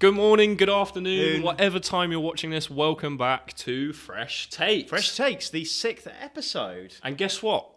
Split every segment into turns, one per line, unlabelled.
Good morning, good afternoon, whatever time you're watching this, welcome back to Fresh Takes.
Fresh Takes, the 6th episode.
And guess what?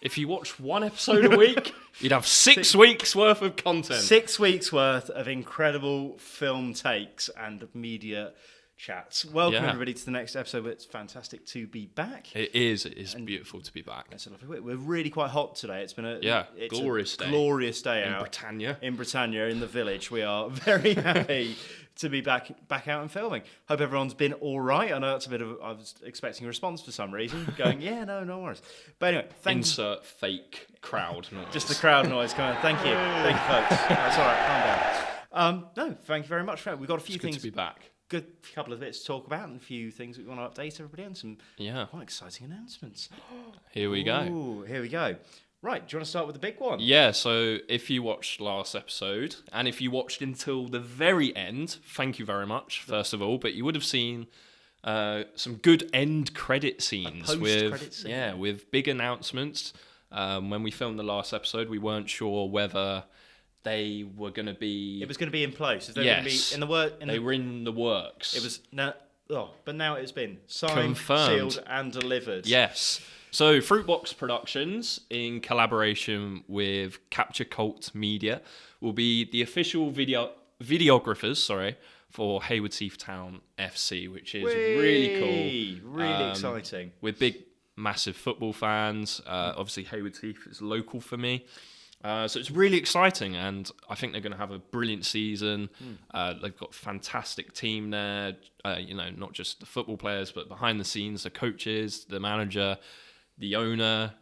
If you watch one episode a week, you'd have 6 weeks worth of content.
6 weeks worth of incredible film takes and media chats. Welcome everybody to the next episode. It's fantastic to be back.
It is beautiful to be back.
It's a lovely week. We're really quite hot today. It's been a
glorious day.
Glorious day
in
out.
Britannia.
In Britannia, in the village. We are very happy to be back out and filming. Hope everyone's been all right. I know that's a bit of I was expecting a response for some reason, going, no worries. But anyway,
insert fake crowd noise.
Just the crowd noise going. Thank you, folks. That's all right. Calm down. No, thank you very much for that. We've got a few things
to be back.
Good couple of bits to talk about and a few things we want to update everybody on. Some quite exciting announcements.
Here we go.
Ooh, here we go. Right, do you want to start with the big one?
Yeah, so if you watched last episode, and if you watched until the very end, thank you very much, first of all, but you would have seen some good end credit scenes with big announcements. When we filmed the last episode, we weren't sure whether they were going to be...
It was going to be in place. They were going to be in the work.
They were in the works.
It was but now it's been signed,
confirmed,
sealed, and delivered.
Yes. So Fruitbox Productions, in collaboration with Capture Cult Media, will be the official videographers. For Haywards Heath Town FC, which is really cool,
really exciting.
With big, massive football fans. Obviously, Haywards Heath is local for me. So it's really exciting, and I think they're going to have a brilliant season. They've got a fantastic team there, not just the football players, but behind the scenes, the coaches, the manager, the owner,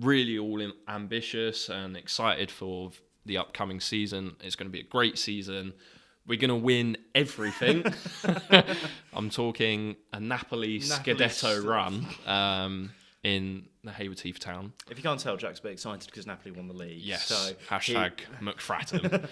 really all ambitious and excited for the upcoming season. It's going to be a great season. We're going to win everything. I'm talking a Napoli Scudetto run in the Haywards Heath Town.
If you can't tell, Jack's a bit excited because Napoli won the league.
Yes,
so
McFratton.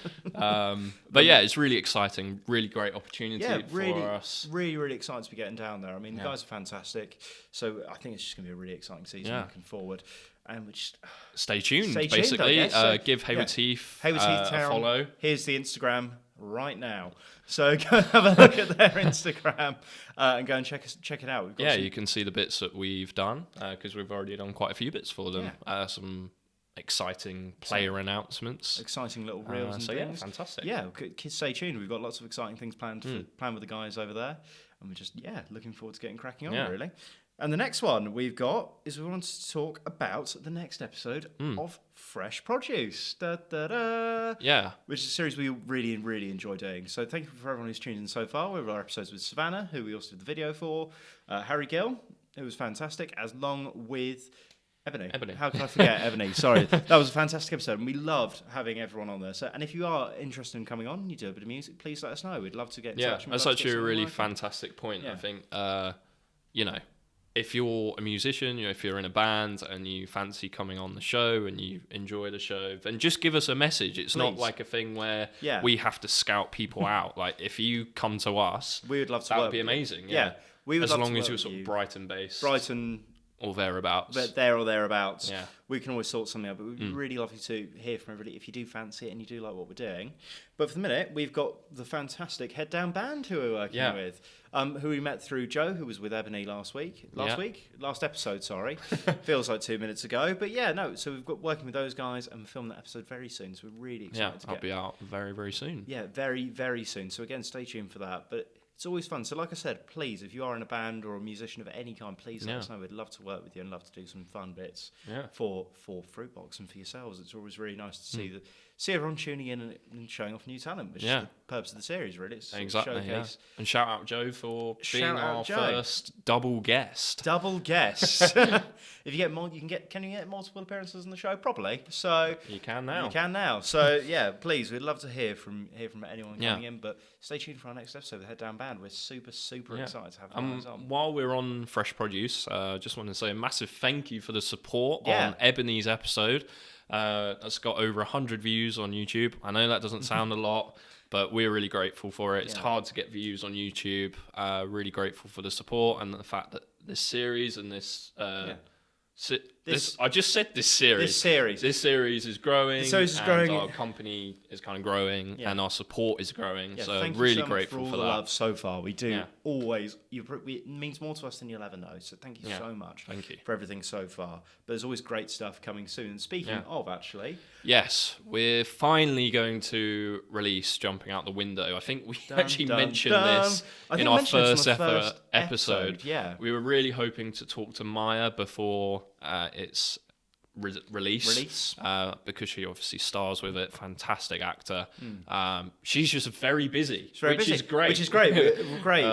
But yeah, it's really exciting, really great opportunity for us.
Really excited to be getting down there. I mean, the guys are fantastic. So I think it's just going to be a really exciting season looking forward. And we just
stay tuned basically. Give Haywards Heath Town a follow.
Here's the Instagram right now. So go have a look at their Instagram and go and check it out.
You can see the bits that we've done because we've already done quite a few bits for them. Some exciting player announcements.
Exciting little reels and things.
Yeah, fantastic.
Yeah, stay tuned. We've got lots of exciting things planned with the guys over there. And we're just, looking forward to getting cracking on, really. And the next one we've got is we wanted to talk about the next episode of Fresh Produce.
Yeah.
Which is a series we really, really enjoy doing. So thank you for everyone who's tuned in so far. We've got our episodes with Savannah, who we also did the video for. Harry Gill, who was fantastic, as long with Ebony. How can I forget Ebony? Sorry. That was a fantastic episode, and we loved having everyone on there. So, and if you are interested in coming on and you do a bit of music, please let us know. We'd love to get in touch.
Yeah, that's actually a really fantastic point, I think. If you're a musician, if you're in a band and you fancy coming on the show and you enjoy the show, then just give us a message. It's not like a thing where we have to scout people out. Like, if you come to us,
we would love to
that
work
would be amazing. Yeah.
We would
as
love
long
to
as you're sort of Brighton-based.
Brighton
or thereabouts.
But there or thereabouts.
Yeah.
We can always sort something out, but we'd really love you to hear from everybody if you do fancy it and you do like what we're doing. But for the minute, we've got the fantastic Head Down Band who we're working with, who we met through Joe, who was with Ebony last episode, sorry. Feels like 2 minutes ago. But so we've got working with those guys and film that episode very soon, so we're really excited to get...
I'll be out very, very soon.
Yeah, very, very soon. So again, stay tuned for that. But it's always fun. So like I said, please, if you are in a band or a musician of any kind, please let us know. We'd love to work with you and love to do some fun bits for Fruitbox and for yourselves. It's always really nice to see everyone tuning in and showing off new talent, which is the purpose of the series, really. It's showcase.
And shout out Joe for being our first double guest.
Double guest. If you get can you get multiple appearances on the show? Probably. So
you can now.
So please, we'd love to hear from anyone coming in. But stay tuned for our next episode with Head Down Band. We're super excited to have you guys on.
While we're on Fresh Produce, just want to say a massive thank you for the support on Ebony's episode. That's got over 100 views on YouTube. I know that doesn't sound a lot, but we're really grateful for it. It's hard to get views on YouTube. Really grateful for the support and the fact that this series and this I just said this series. This series is growing. Our company is kind of growing, and our support is growing.
Yeah,
so
thank
really
you so
grateful
much
for
all
that.
the love so far. We do always. It means more to us than you'll ever know. So thank you so much.
Thank you
for everything so far. But there's always great stuff coming soon. And speaking of, actually,
yes, we're finally going to release Jumping Out the Window. I think we mentioned this in our first episode.
Yeah,
we were really hoping to talk to Maya before its release. Because she obviously stars with it. Fantastic actor. She's just very busy, is great.
Which is great. We're great.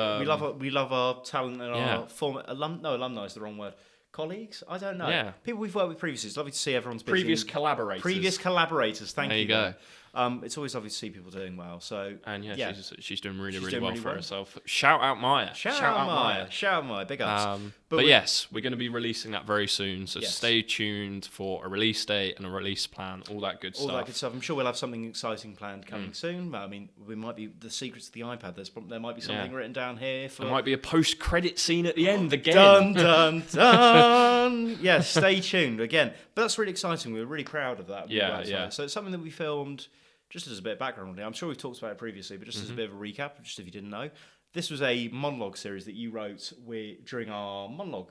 We love our talent and our former alumni is the wrong word. Colleagues? I don't know.
Yeah.
People we've worked with previously. It's lovely to see everyone's busy.
Previous collaborators.
Thank you.
There you
go. It's always lovely to see people doing well. So
she's doing really well for herself. Shout out Maya.
Shout out Maya. Big ups.
But yes, we're going to be releasing that very soon. So stay tuned for a release date and a release plan. All that good stuff.
I'm sure we'll have something exciting planned coming soon. But I mean, we might be the secrets of the iPad. There might be something written down here.
There might be a post-credit scene at the end again.
Dun dun dun. Yeah, stay tuned again. But that's really exciting. We're really proud of that.
Yeah.
So it's something that we filmed. Just as a bit of background, I'm sure we've talked about it previously, but just as a bit of a recap, just if you didn't know, this was a monologue series that you wrote during our monologue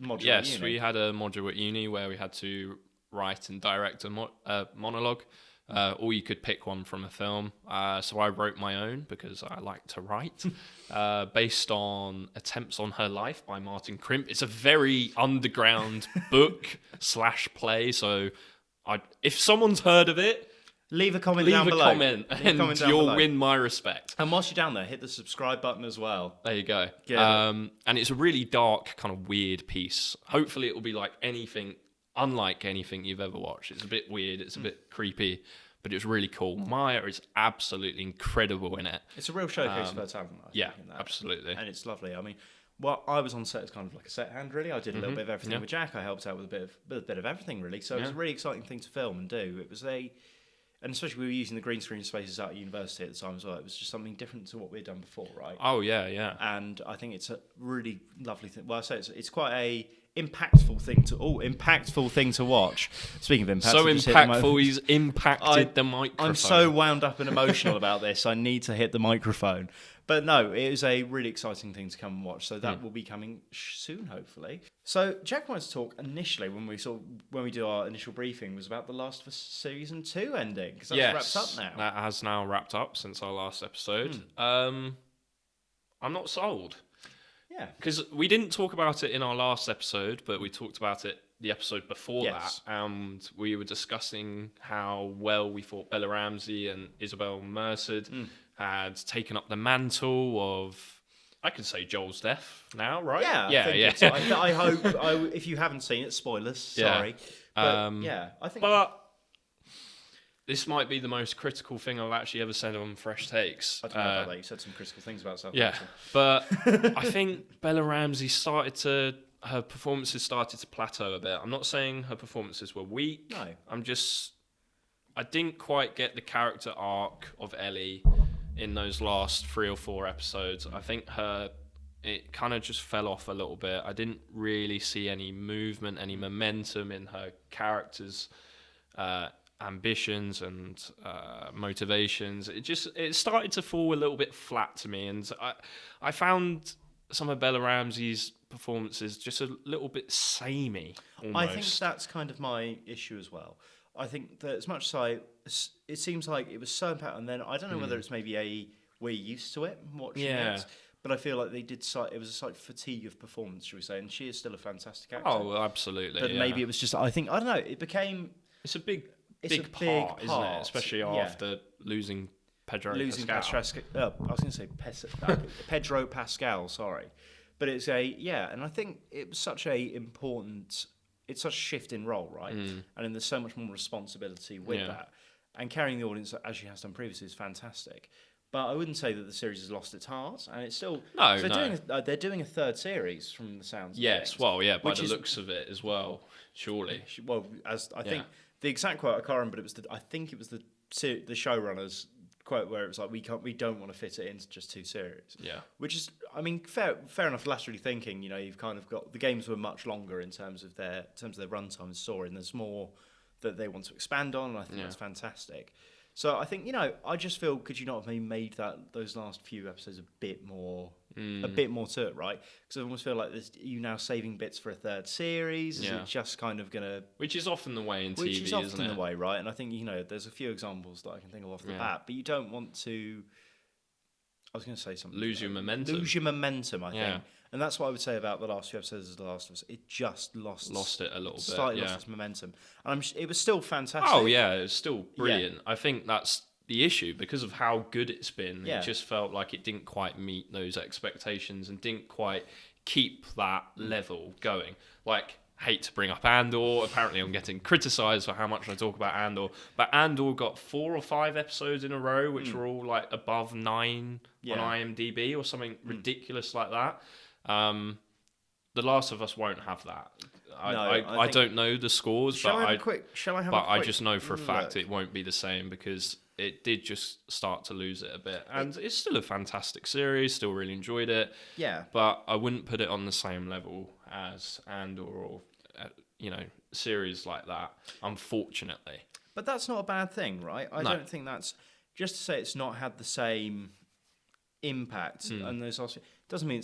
module.
Yes, we had a module at uni where we had to write and direct a monologue, or you could pick one from a film. So I wrote my own because I like to write, based on Attempts on Her Life by Martin Crimp. It's a very underground book/play. So if somene's heard of it,
leave a comment down below.
And you'll win my respect.
And whilst you're down there, hit the subscribe button as well.
There you go. And it's a really dark, kind of weird piece. Hopefully it will be unlike anything you've ever watched. It's a bit weird, it's a bit creepy, but it's really cool. Maya is absolutely incredible in it.
It's a real showcase of her talent.
Absolutely.
And it's lovely. I mean, I was on set as kind of like a set hand, really. I did a little bit of everything with Jack. I helped out with a bit of everything, really. So it was a really exciting thing to film and do. It was and especially we were using the green screen spaces at university at the time as well. It was just something different to what we'd done before, right?
Oh, yeah.
And I think it's a really lovely thing. Well, I say it's quite a impactful thing to watch. Speaking of impact,
so impactful, he's impacted the microphone.
I'm so wound up and emotional about this. I need to hit the microphone. But no, it is a really exciting thing to come and watch. So that will be coming soon, hopefully. So Jack wanted to talk initially when we do our initial briefing was about The Last of Us Season 2 ending, because that's wrapped up now.
That has now wrapped up since our last episode. I'm not sold.
Yeah.
Because we didn't talk about it in our last episode, but we talked about it the episode before that. And we were discussing how well we thought Bella Ramsey and Isabel Merced had taken up the mantle of, I could say, Joel's death now, right?
Yeah. I hope, if you haven't seen it, spoilers, sorry. But, I think...
But this might be the most critical thing I've actually ever said on Fresh Takes.
I don't know about that. You said some critical things about South
Africa. But I think Bella Ramsey her performances started to plateau a bit. I'm not saying her performances were weak.
No.
I didn't quite get the character arc of Ellie in those last 3 or 4 episodes. I think it kind of just fell off a little bit. I didn't really see any movement, any momentum in her character's ambitions and motivations. It started to fall a little bit flat to me, and I found some of Bella Ramsey's performances just a little bit samey almost.
I think that's kind of my issue as well. I think that as much as it seems like it was so impactful, and then I don't know whether it's maybe we're used to it watching it, but I feel like it was a slight fatigue of performance, should we say, and she is still a fantastic actor.
Oh, absolutely.
But maybe it was just, I don't know, it became...
It's a big part, isn't it? Especially after losing Pedro Pascal.
I was going to say Pedro Pascal, sorry. But it's and I think it was such it's such a shift in role, right? And then there's so much more responsibility with that. And carrying the audience, as she has done previously, is fantastic. But I wouldn't say that the series has lost its heart, and it's still... They're doing a third series from the sounds of
things. By the looks of it as well, surely.
Well, as I think... The exact quote, I can't remember, but I think it was the showrunners quote where it was like we don't want to fit it into just 2 series.
Yeah.
Which is, I mean, fair enough. Laterally thinking, you've kind of got the games were much longer in terms of their runtime and story, and there's more that they want to expand on, and I think that's fantastic. So I think I just feel, could you not have maybe made those last few episodes a bit more to it, right? Because I almost feel like you now saving bits for a 3rd series. Is it just kind of gonna?
Which is often the way in TV,
which is often
isn't it?
the way, right? And I think there's a few examples that I can think of off the bat, but you don't want to. I was going to say something.
Lose your momentum, I
think. And that's what I would say about the last few episodes of The Last of Us. It just lost it
a little bit.
Slightly lost its momentum. And it was still fantastic.
Oh, yeah, it was still brilliant. I think that's the issue because of how good it's been. It just felt like it didn't quite meet those expectations and didn't quite keep that level going. Like, hate to bring up Andor. Apparently, I'm getting criticised for how much I talk about Andor. But Andor got 4 or 5 episodes in a row, which were all like above 9 on IMDb or something ridiculous like that. The Last of Us won't have that. I don't know the scores, but I just know for a fact it won't be the same because it did just start to lose it a bit. And it's still a fantastic series, still really enjoyed it.
Yeah.
But I wouldn't put it on the same level as Andor or, series like that, unfortunately.
But that's not a bad thing, right? I don't think that's... Just to say it's not had the same impact, and there's also... Doesn't mean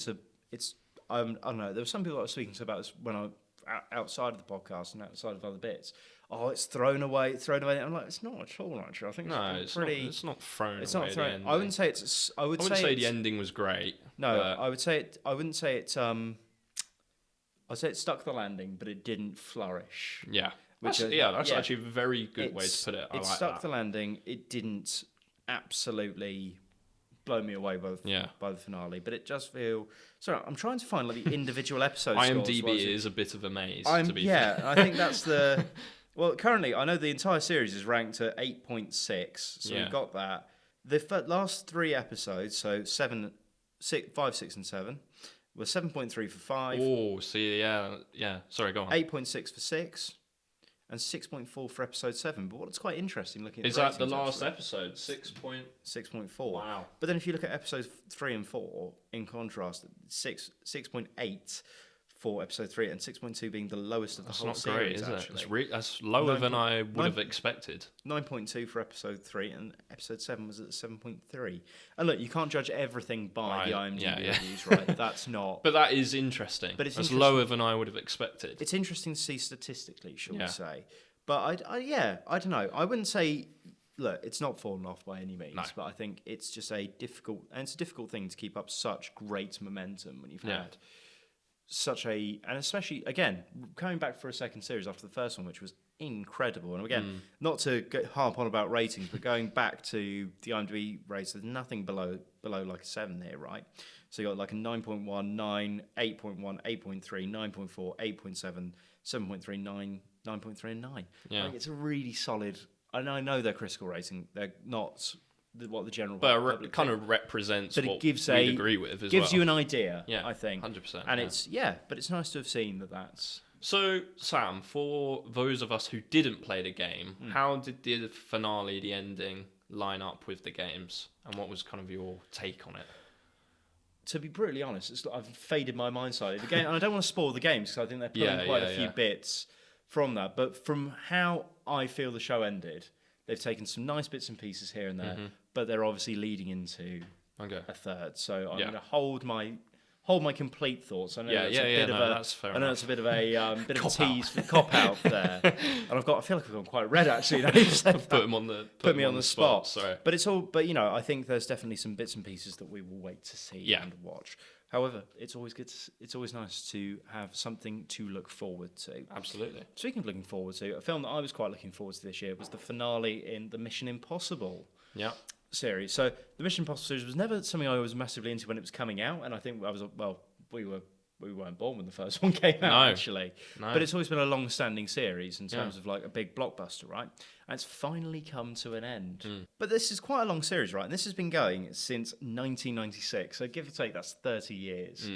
it's I don't know. There were some people I was speaking to about this when I outside of the podcast and outside of other bits. Oh, it's thrown away. I'm like, it's not at all. Actually, I think
it's not thrown. It's not thrown.
I wouldn't say it's. I wouldn't say
the ending was great.
No, I would say it. I wouldn't say it. I'd say it stuck the landing, but it didn't flourish.
Yeah, that's actually a very good way to put it. It
stuck the landing. It didn't absolutely blow me away by the finale, but it just feel. Sorry, I'm trying to find like the individual episodes.
IMDb is a bit of a maze. To be fair.
I think that's the. Well, currently, I know the entire series is ranked at 8.6, so we've got that. The last 3 episodes, so 5, 6, and 7, were 7.3 for 5.
Oh, see, yeah. Sorry, go on.
8.6 for 6, and 6.4 for episode 7. But what's quite interesting looking at
is that the last episode?
6.4.
Wow.
But then if you look at episodes 3 and 4, in contrast, 6.8 for episode 3 and 6.2 being the lowest of the whole series.
That's not great, is it? That's lower than I would have expected.
9.2 for episode 3 and episode 7 was at 7.3. And look, you can't judge everything by the IMDb reviews, right? That's not.
But that is interesting. But it's lower than I would have expected.
It's interesting to see statistically, shall we say? But I don't know. I wouldn't say. Look, it's not fallen off by any means, but I think it's just a difficult thing to keep up such great momentum when you've had. And especially, again, coming back for a second series after the first one, which was incredible. And again, not to harp on about ratings, but going back to the IMDb ratings, there's nothing below like a 7 here, right? So you got like a 9.1, 9, 8.1, 8.3, 9.4, 8.7, 7.3, 9, 9.3, and 9.
Yeah.
I think it's a really solid, and I know they're critical rating, they're not what the general
but it kind of represents what we'd agree with as
gives you an idea, I think.
100%.
And but it's nice to have seen that's...
So, Sam, for those of us who didn't play the game, how did the finale, the ending, line up with the games? And what was kind of your take on it?
To be brutally honest, I've faded my mind slightly. The game, and I don't want to spoil the games because I think they're pulling quite a few bits from that. But from how I feel the show ended, they've taken some nice bits and pieces here and there, but they're obviously leading into a third. So I'm going to hold my complete thoughts. I know that's fair enough. It's a bit of a bit of a tease for cop out there, and I feel like I've gone quite red actually.
Put me on the spot. Sorry,
but it's all. But I think there's definitely some bits and pieces that we will wait to see and watch. However, it's always good. It's always nice to have something to look forward to.
Absolutely.
Speaking of looking forward to, a film that I was quite looking forward to this year was the finale in the Mission Impossible series. So the Mission Impossible series was never something I was massively into when it was coming out, and I think we weren't born when the first one came out actually. No. But it's always been a long-standing series in terms of like a big blockbuster, right? And it's finally come to an end. But this is quite a long series, right? And this has been going since 1996. So give or take, that's 30 years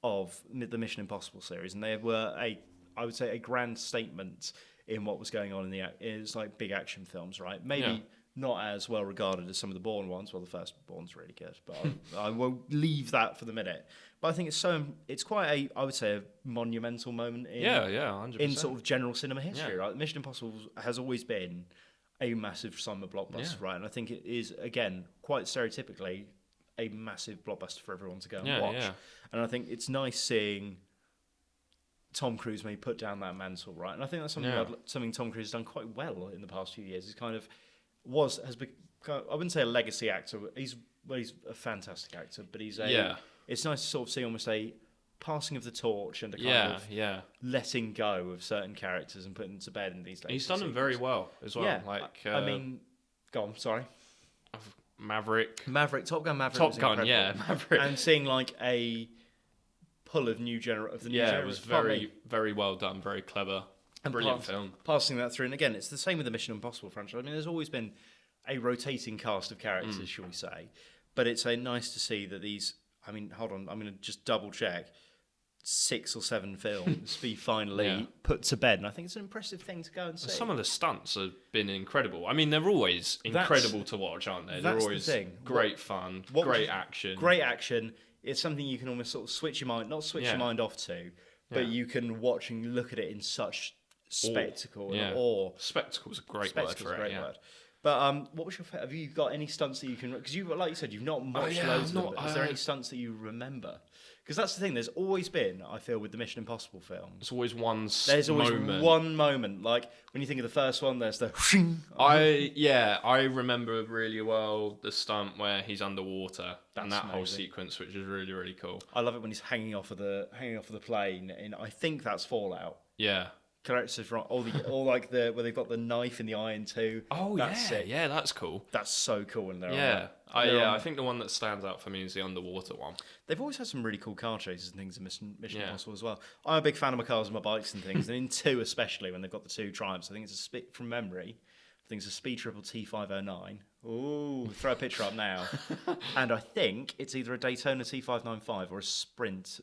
of the Mission Impossible series. And they were I would say, a grand statement in what was going on in it's like big action films, right? Maybe not as well regarded as some of the Bourne ones. Well, the first Bourne's really good, but I will leave that for the minute. But I think it's quite I would say, a monumental moment in
100%.
in sort of general cinema history.
Yeah.
Right? Mission Impossible has always been a massive summer blockbuster, right? And I think it is, again, quite stereotypically, a massive blockbuster for everyone to go and watch.
Yeah.
And I think it's nice seeing Tom Cruise maybe put down that mantle, right? And I think that's something Tom Cruise has done quite well in the past few years. He's kind of has become, I wouldn't say a legacy actor. He's a fantastic actor, but it's nice to sort of see almost a passing of the torch and a kind of letting go of certain characters and putting them to bed in these days.
He's done them very well as well.
Yeah, I mean, go on, sorry.
Maverick,
Top Gun Maverick.
Top Gun, Maverick.
And seeing like a pull of new generation.
It was very, very well done, very clever, and brilliant film.
Passing that through, and again, it's the same with the Mission Impossible franchise. I mean, there's always been a rotating cast of characters, shall we say, but it's nice to see that these. I mean, hold on, I'm going to just double check. 6 or 7 films be finally put to bed, and I think it's an impressive thing to go and see.
Some of the stunts have been incredible. I mean, they're always incredible to watch, aren't they? They're always great fun, great action.
Great action. It's something you can almost sort of switch your mind, not switch your mind off to, but you can watch and look at it in such spectacle and awe.
Spectacle's a great word for it. Word.
But what was your favorite? Have you got any stunts that you can? Because like you said, you've not watched loads of them. Is there any stunts that you remember? Because that's the thing. There's always been, I feel, with the Mission Impossible films.
There's always one
moment. Like when you think of the first one, there's the.
I remember really well the stunt where he's underwater and that whole sequence, which is really, really cool.
I love it when he's hanging off of the plane, and I think that's Fallout.
Yeah.
Correct, so wrong. Where they've got the knife in the iron too.
Oh, that's sick. Yeah, that's cool.
That's so cool when they're on that.
I think the one that stands out for me is the underwater one.
They've always had some really cool car chases and things in Mission Impossible as well. I'm a big fan of my cars and my bikes and things, and in 2 especially when they've got the 2 Triumphs. I think it's from memory. I think it's a Speed Triple T509. Ooh, throw a picture up now. And I think it's either a Daytona T595 or a Sprint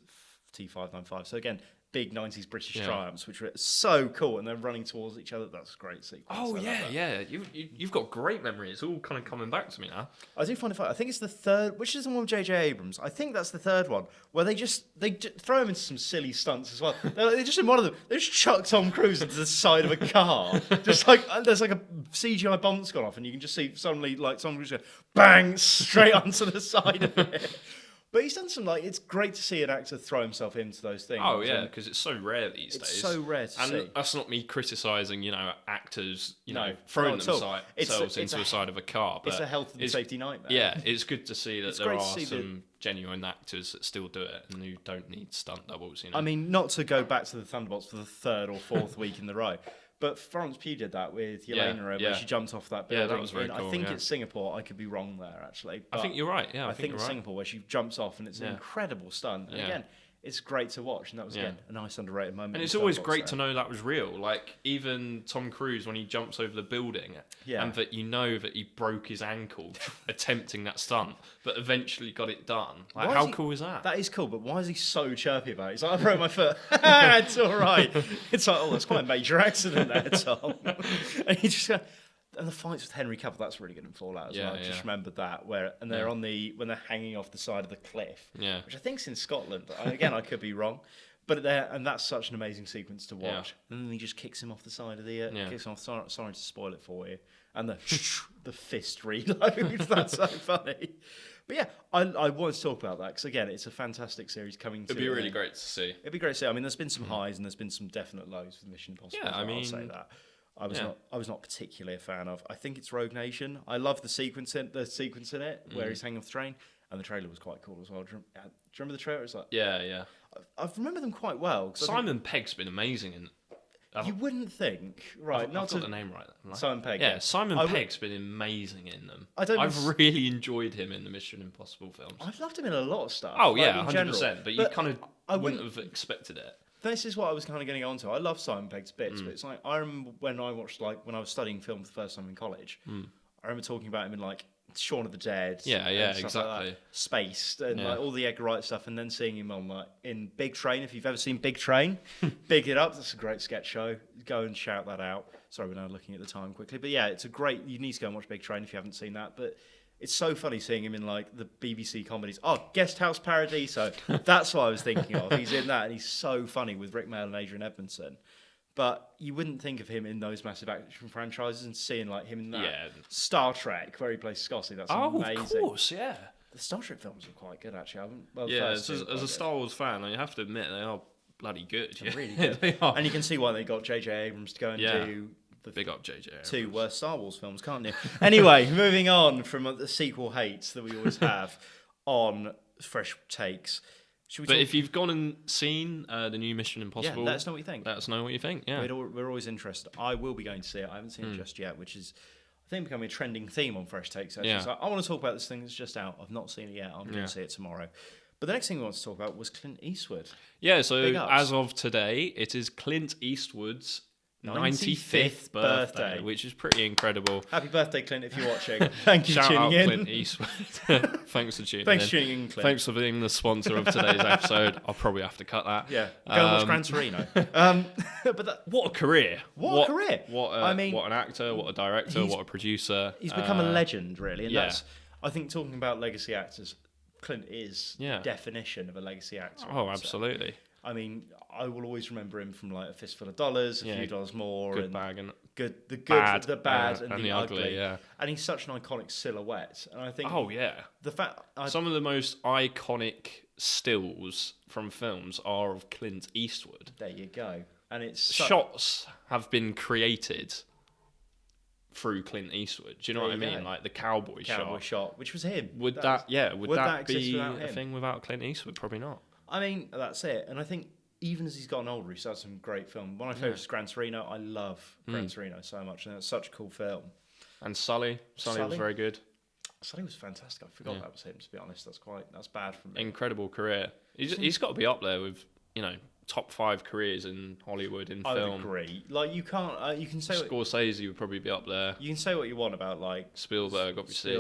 T595. So again, big 90s British Triumphs, which were so cool, and they're running towards each other. That's a great sequence.
Oh, yeah. You've got great memory. It's all kind of coming back to me now.
I do find it funny. I think it's the third, which is the one with J.J. Abrams. I think that's the third one, where they throw him into some silly stunts as well. They just, in one of them, they just chuck Tom Cruise into the side of a car. Just like, there's like a CGI bomb's gone off, and you can just see suddenly, like, Tom Cruise go, bang, straight onto the side of it. But he's done some, it's great to see an actor throw himself into those things.
Oh, yeah, because it's so rare these days.
It's so rare to see.
And that's not me criticising, actors, throwing themselves into the side of a car. But
it's a health and safety nightmare.
Yeah, it's good to see that there are some genuine actors that still do it and who don't need stunt doubles,
I mean, not to go back to the Thunderbolts for the 3rd or 4th week in the row, but Florence Pugh did that with Yelena when she jumped off that building.
Yeah, that was very cool.
I think it's Singapore. I could be wrong there, actually.
I think you're right. Yeah,
I think it's Singapore where she jumps off, and it's an incredible stunt. And again, it's great to watch, and that was again a nice underrated moment.
And it's always great to know that was real. Like even Tom Cruise when he jumps over the building, and that that he broke his ankle attempting that stunt, but eventually got it done. Like how cool is that?
That is cool, but why is he so chirpy about it? He's like, I broke my foot. It's all right. It's like, that's quite a major accident there, Tom. And he just. And the fights with Henry Cavill, that's really good in Fallout as well. I just remembered that they're when they're hanging off the side of the cliff, which I think's in Scotland. But again, I could be wrong. But that's such an amazing sequence to watch. And then he just kicks him off the side of the kicks him off. Sorry to spoil it for you. And the fist reload. That's so funny. But yeah, I want to talk about that because again, it's a fantastic series coming.
It'd be really great to see.
It'd be great to see. I mean, there's been some highs and there's been some definite lows with Mission Impossible.
Yeah,
I'll say that. I was not particularly a fan of. I think it's Rogue Nation. I love the sequence in it where he's hanging off the train, and the trailer was quite cool as well. Do you remember the trailer? It's like I remember them quite well.
Simon Pegg's been amazing in.
You wouldn't think, right?
I've got the name right.
Simon Pegg.
Yeah, Simon Pegg's been amazing in them. I've really enjoyed him in the Mission Impossible films.
I've loved him in a lot of stuff.
Oh yeah, 100%. But you kind of wouldn't have expected it.
This is what I was kind of getting onto. I love Simon Pegg's bits, but it's like I remember when I watched when I was studying film for the first time in college. I remember talking about him in Shaun of the Dead.
Yeah, exactly.
Like Spaced and all the Edgar Wright stuff, and then seeing him on in Big Train. If you've ever seen Big Train, big it up. That's a great sketch show. Go and shout that out. Sorry, we're now looking at the time quickly. But yeah, it's a great... You need to go and watch Big Train if you haven't seen that. But it's so funny seeing him in like the BBC comedies. Oh, Guest House Paradiso. That's what I was thinking of. He's in that and he's so funny with Rick Mail and Adrian Edmondson. But you wouldn't think of him in those massive action franchises, and seeing like him in that Star Trek where he plays Scotty. That's amazing.
Of course, yeah.
The Star Trek films are quite good, actually.
As a Star Wars fan, you have to admit they are bloody good.
They're really good. They are. And you can see why they got J.J. Abrams to go and do the
big up J.J. Abrams.
2 worst Star Wars films, can't you? Anyway, moving on from the sequel hates that we always have on Fresh Takes.
If you've gone and seen the new Mission Impossible,
let us know what you think.
Let us know what you think. Yeah,
we're always interested. I will be going to see it. I haven't seen it just yet, which is, I think, becoming a trending theme on Fresh Takes. Actually. So I want to talk about this thing that's just out. I've not seen it yet. I'm going to see it tomorrow. But the next thing we want to talk about was Clint Eastwood.
Yeah. So as of today, it is Clint Eastwood's 95th birthday, which is pretty incredible.
Happy birthday, Clint, if you're watching. Thank you for tuning in.
Shout out Clint Eastwood. Thanks for tuning in.
Thanks for tuning in, Clint.
Thanks for being the sponsor of today's episode. I'll probably have to cut that.
Yeah. Go and watch Gran Torino.
What a career.
What a career.
What an actor, what a director, what a producer.
He's become a legend, really. And that's, I think, talking about legacy actors, Clint is definition of a legacy actor.
Oh, absolutely.
I mean, I will always remember him from like A Fistful of Dollars, A Few Dollars More,
Good Bag, and
the bad, and the
ugly. Yeah,
and he's such an iconic silhouette. And I think, the fact
some of the most iconic stills from films are of Clint Eastwood.
There you go. And it's
shots have been created through Clint Eastwood. Do you know what I mean? Like the cowboy
shot, which was him.
Would that be a thing without Clint Eastwood? Probably not.
I mean, that's it. And I think even as he's gotten older, he's had some great films. One of my favourites is Gran Torino. I love Gran Torino so much, and it's such a cool film.
And Sully was very good.
Sully was fantastic. I forgot that was him, to be honest. That's bad for me.
Incredible career. He's got to be up there with, top 5 careers in Hollywood in film.
I would agree. Like, you can't... you can say...
Scorsese would probably be up there.
You can say what you want about, like...
Spielberg, obviously.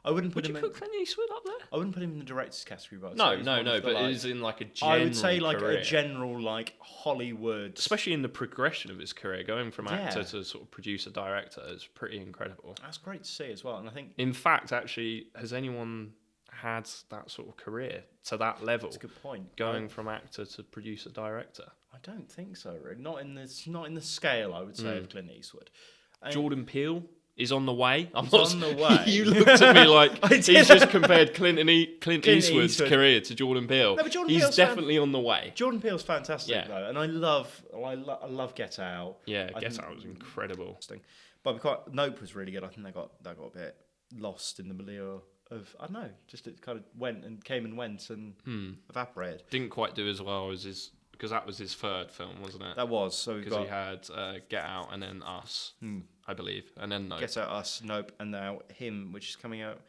I wouldn't put him
in... Would you put Clint Eastwood up there?
I wouldn't put him in the director's category, but
No, but it is in like a general
I would say like
career.
A general like Hollywood...
Especially in the progression of his career, going from actor to sort of producer, director is pretty incredible.
That's great to see as well, and I think...
In fact, actually, has anyone had that sort of career to that level?
That's a good point.
Going from actor to producer, director?
I don't think so, really. Not in the scale, I would say, of Clint Eastwood.
Jordan Peele is on the way.
On the way.
You looked at me like he's just compared Clint Eastwood's career to Jordan Peele. No, but he's definitely on the way.
Jordan Peele's fantastic though, and I love Get Out.
Yeah, Get Out was incredible.
But Nope was really good. I think that got a bit lost in the milieu of, I don't know, just it kind of came and went and evaporated.
Didn't quite do as well as his, because that was his third film, wasn't it?
That was. So
because he had Get Out and then Us, I believe, and then Nope.
Get Out, Us, Nope, and now Him, which is coming out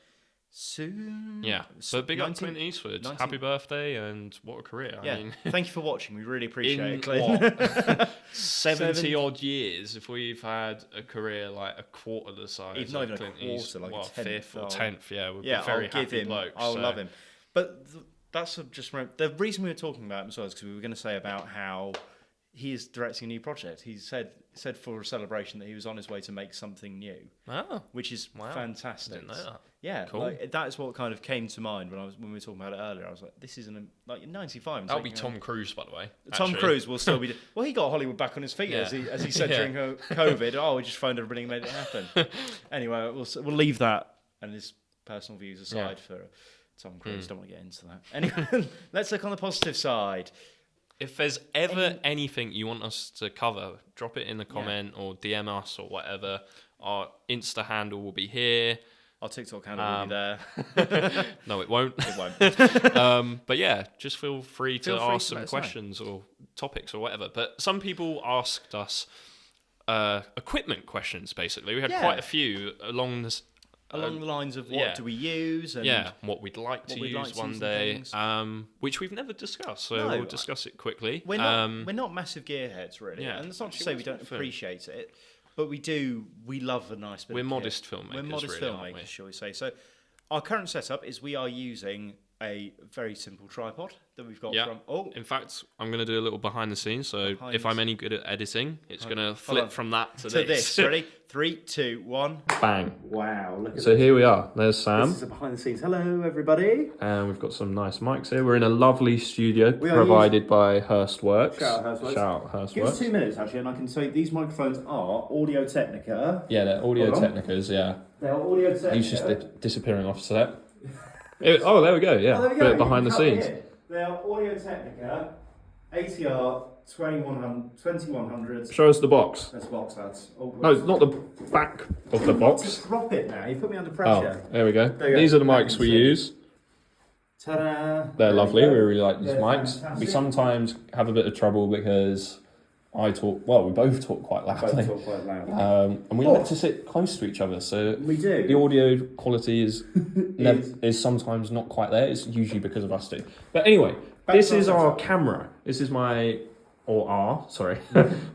soon.
Yeah. So big up Clint Eastwood. Happy birthday and what a career. I mean,
thank you for watching. We really appreciate it, Clint.
70 odd years, if we've had a career like a quarter the size
not
of
even
Clint
a quarter,
Eastwood,
like a
5th or 10th, we'd be very
I'll give
happy
him.
blokes.
I'll love him. But that's the reason we were talking about him as well is because we were going to say about how he is directing a new project. He said for a celebration that he was on his way to make something new, which is fantastic.
I didn't know that.
Yeah,
cool.
Like, that is what kind of came to mind when we were talking about it earlier. I was like, this isn't like 95.
That'll be Tom Cruise, by the way.
Tom Cruise will still be. Well, he got Hollywood back on his feet as he said during COVID. Oh, we just phoned everybody and made it happen. Anyway, we'll leave that and his personal views aside for Tom Cruise. Don't want to get into that. Anyway, let's look on the positive side.
If there's ever anything you want us to cover, drop it in the comment or DM us or whatever. Our Insta handle will be here.
Our TikTok handle will be there.
No, it won't.
It won't.
But yeah, just feel free to ask some questions or topics or whatever. But some people asked us equipment questions, basically. We had quite a few along this...
Along the lines of what do we use? And
what we'd like to use one day, which we've never discussed, so we'll discuss it quickly.
We're not massive gearheads, really, and it's not to say we don't appreciate it, but we love a nice bit
We're
of
modest filmmakers.
We're modest filmmakers, shall we say. So Our current setup is we are using a very simple tripod that we've got from...
In fact, I'm going to do a little behind the scenes, so if I'm any good at editing, it's going to flip from that to this.
Ready? 3, 2, 1.
Bang.
Wow, look at
So here we are. There's Sam.
This is a behind the scenes. Hello, everybody.
And we've got some nice mics here. We're in a lovely studio provided by Hurstworks.
Shout out Hurstworks. Give us 2 minutes, actually, and I can say these microphones are Audio Technica.
Yeah, they're Audio Technicas, yeah.
They're Audio Technica.
He's just disappearing off set. There we go, yeah.
Oh, there we go.
Behind the scenes.
They are Audio Technica ATR 2100s.
Show us the box.
That's box, lads.
No, not the back of the box.
Just drop it now. You put me under pressure.
Oh, there we go. These are the mics we use.
Ta-da!
They're lovely. We really like these mics. Fantastic. We sometimes have a bit of trouble because we both talk quite loudly. And we like to sit close to each other, so
we do.
The audio quality is sometimes not quite there. It's usually because of us two. But anyway, this is our camera. This is Blackmagic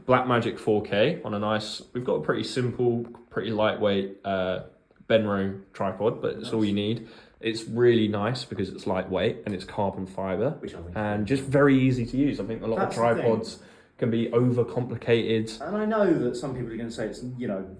4K on a nice... We've got a pretty simple, pretty lightweight Benro tripod, but it's all you need. It's really nice because it's lightweight and it's carbon fibre and just very easy to use. I think a lot of tripods can be overcomplicated.
And I know that some people are going to say it's,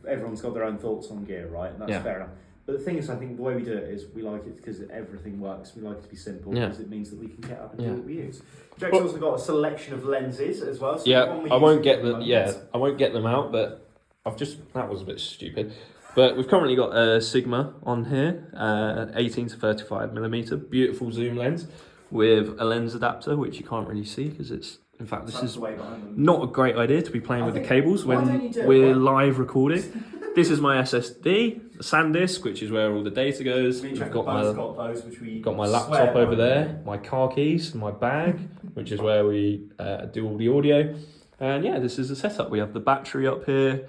everyone's got their own thoughts on gear, right? And that's fair enough. But the thing is, I think the way we do it is we like it because everything works. We like it to be simple because it means that we can get up and do what we use. Jack's also got a selection of lenses as well. So
I won't get them out, but that was a bit stupid. But we've currently got a Sigma on here, 18 to 35mm, beautiful zoom lens with a lens adapter, which you can't really see because it's... In fact, this is not a great idea to be playing with the cables when we're live recording. This is my SSD, the SanDisk, which is where all the data goes. I've got my laptop over there, my car keys, my bag, which is where we do all the audio. And yeah, this is the setup. We have the battery up here,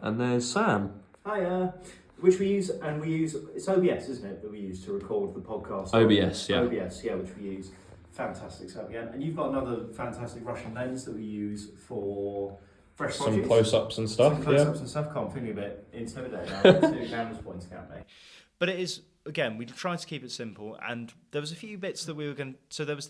and there's Sam.
Hiya. Which we use, it's OBS, isn't it, that we use to record the podcast?
OBS, yeah.
OBS, yeah, which we use. Fantastic stuff again. And you've got another fantastic Russian lens that we use for fresh produce.
Some close-ups and stuff.
Can't feel a bit intimidating now. 2 cameras pointing at me. But it is, again, we tried to keep it simple, and there was a few bits that we were going to... So there was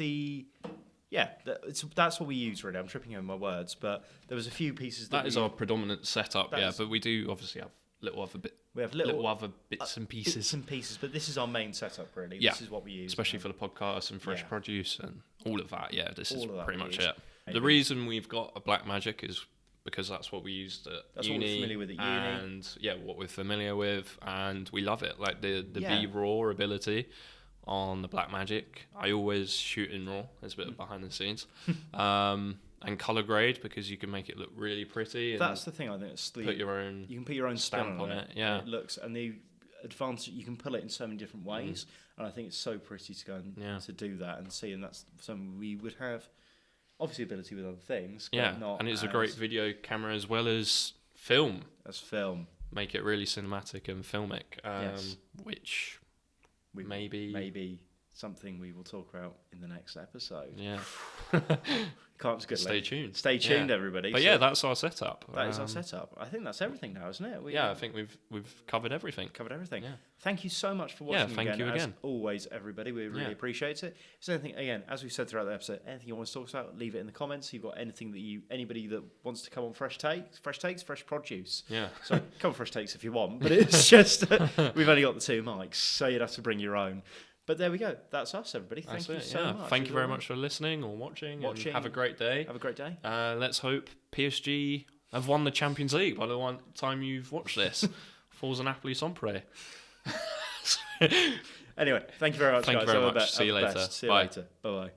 that's what we use, really. I'm tripping over my words, but there was a few pieces
that is our predominant setup, but we do obviously have little other bits and pieces.
But this is our main setup, really.
Yeah.
This is what we use.
Especially for the podcast and fresh produce and all of that. Yeah, this is pretty much it.
Maybe.
The reason we've got a Blackmagic is because that's what we used at uni.
What we're familiar with at uni.
And what we're familiar with, and we love it. Like the B-RAW ability on the Blackmagic. I always shoot in RAW. There's a bit of behind the scenes. And color grade because you can make it look really pretty. And
that's the thing. I think it's
you can
put your own
stamp on it. Yeah,
it looks, and the advantage you can pull it in so many different ways, and I think it's so pretty to go and to do that and see. And that's something we would have obviously ability with other things. But not
and it's a great video camera as well as film. Make it really cinematic and filmic, which maybe something we will talk about in the next episode. Yeah.
Stay tuned, everybody.
But that's our setup.
That is our setup. I think that's everything now, isn't it?
I think we've covered everything.
Yeah. Thank you so much for watching.
Thank you again.
As always, everybody, we really appreciate it. If there's anything, again, as we said throughout the episode, anything you want to talk about, leave it in the comments. If you've got anything anybody that wants to come on fresh produce.
Yeah.
So come on fresh takes if you want, but it's just we've only got the 2 mics, so you'd have to bring your own. But there we go. That's us, everybody. Thank you so much.
Thank you very much for listening or watching. And have a great day. Let's hope PSG have won the Champions League by the time you've watched this. Forza Napoli Sempre.
Anyway, thank you very much, guys.
Thank you very much. See you later.
Bye.